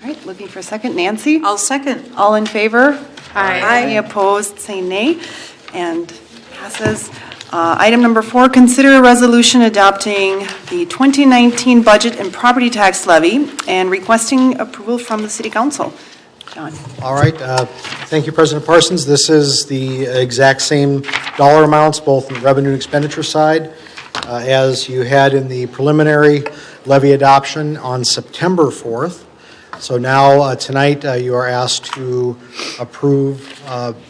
All right, looking for a second. Nancy? I'll second. All in favor? Aye. Any opposed, say nay. And passes. Item number 4, consider a resolution adopting the 2019 budget and property tax levy and requesting approval from the City Council. John? All right. Thank you, President Parsons. This is the exact same dollar amounts, both on the revenue and expenditure side, as you had in the preliminary levy adoption on September 4th. So now, tonight, you are asked to approve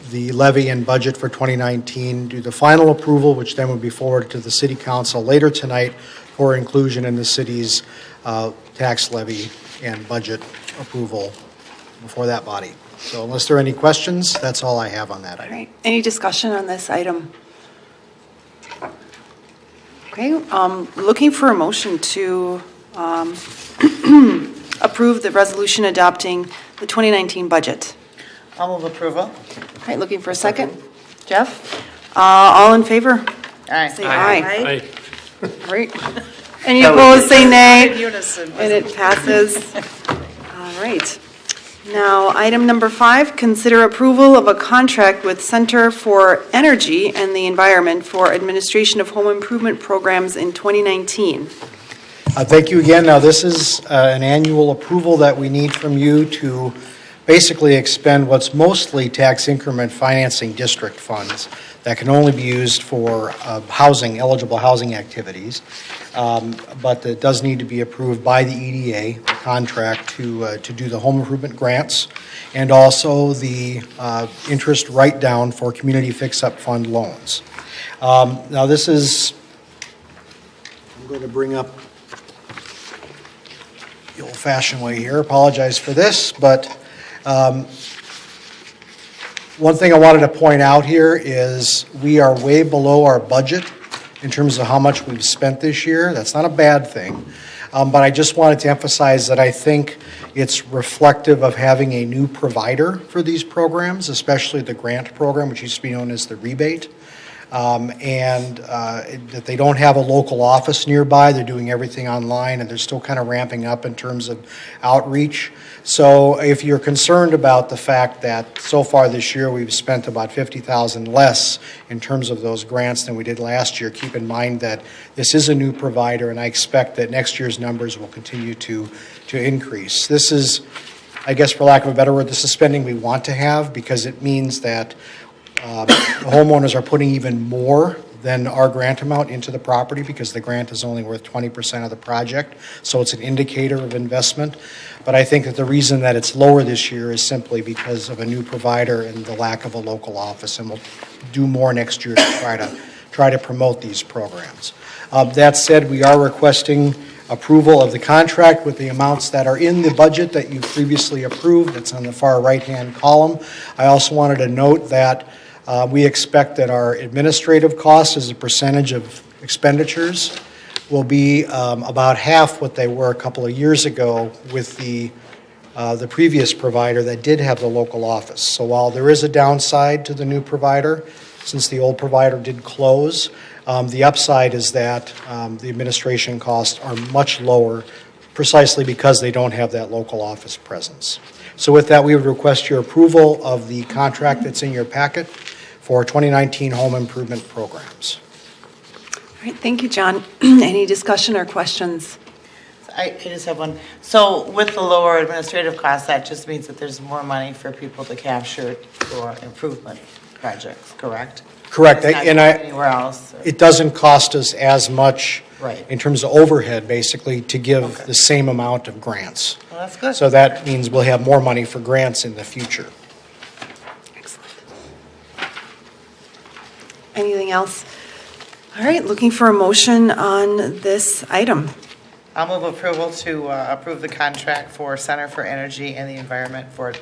the levy and budget for 2019, do the final approval, which then would be forwarded to the City Council later tonight for inclusion in the city's tax levy and budget approval before that body. So unless there are any questions, that's all I have on that All item. right, any discussion on this item? Okay, looking for a motion to approve the resolution adopting the 2019 budget. I'll move approval. All right, looking for a second. Jeff? All in favor? Aye. Say aye. Aye. All right. Any opposed, say nay. In unison. And it passes. All right. Now, item number 5, consider approval of a contract with Center for Energy and the Environment for administration of home improvement programs in 2019. Thank you again. Now, this is an annual approval that we need from you to basically expend what's mostly tax increment financing district funds that can only be used for housing, eligible housing activities. But it does need to be approved by the EDA, the contract to do the home improvement grants, and also the interest write-down for community fix-up fund loans. Now, this is, I'm going to bring up the old-fashioned way here. Apologize for this, but one thing I wanted to point out here is we are way below our budget in terms of how much we've spent this year. That's not a bad thing, but I just wanted to emphasize that I think it's reflective of having a new provider for these programs, especially the grant program, which used to be known as the rebate. That they don't have a local office nearby. They're doing everything online, and they're still kind of ramping up in terms of outreach. So if you're concerned about the fact that so far this year we've spent about $50,000 less in terms of those grants than we did last year, keep in mind that this is a new provider, and I expect that next year's numbers will continue to increase. This is, I guess for lack of a better word, this is spending we want to have, because it means that homeowners are putting even more than our grant amount into the property, because the grant is only worth 20% of the project. So it's an indicator of investment. But I think that the reason that it's lower this year is simply because of a new provider and the lack of a local office. And we'll do more next year to try to promote these programs. That said, we are requesting approval of the contract with the amounts that are in the budget that you previously approved. It's on the far right-hand column. I also wanted to note that we expect that our administrative costs as a percentage of expenditures will be about half what they were a couple of years ago with the previous provider that did have the local office. So while there is a downside to the new provider, since the old provider did close, the upside is that the administration costs are much lower precisely because they don't have that local office presence. So with that, we would request your approval of the contract that's in your packet for 2019 home improvement programs. All right, thank you, John. Any discussion or questions? I just have one. So with the lower administrative costs, that just means that there's more money for people to capture for improvement projects, correct? Correct. It's not And going anywhere else? it doesn't cost us as much Right. in terms of overhead, basically, to give Okay. the same amount of grants. Well, that's good. So that means we'll have more money for grants in the future. Excellent. Anything else? All right, looking for a motion on this item. I'll move approval to approve the contract for Center for Energy and the Environment for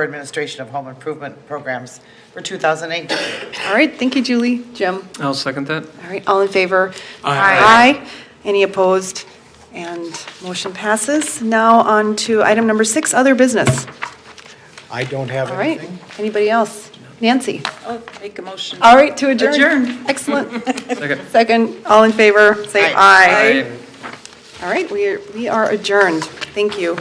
administration of home improvement programs for 2018. All right, thank you, Julie. Jim? I'll second that. All right, all in favor? Aye. Aye. Any opposed? And motion passes. Now on to item number 6, other business. I don't have All right, anything. anybody else? Nancy? I'll make a motion. All right, to adjourn. Adjourn. Excellent. Second. Second, all in favor, say Aye. aye. All right, we are adjourned. Thank you.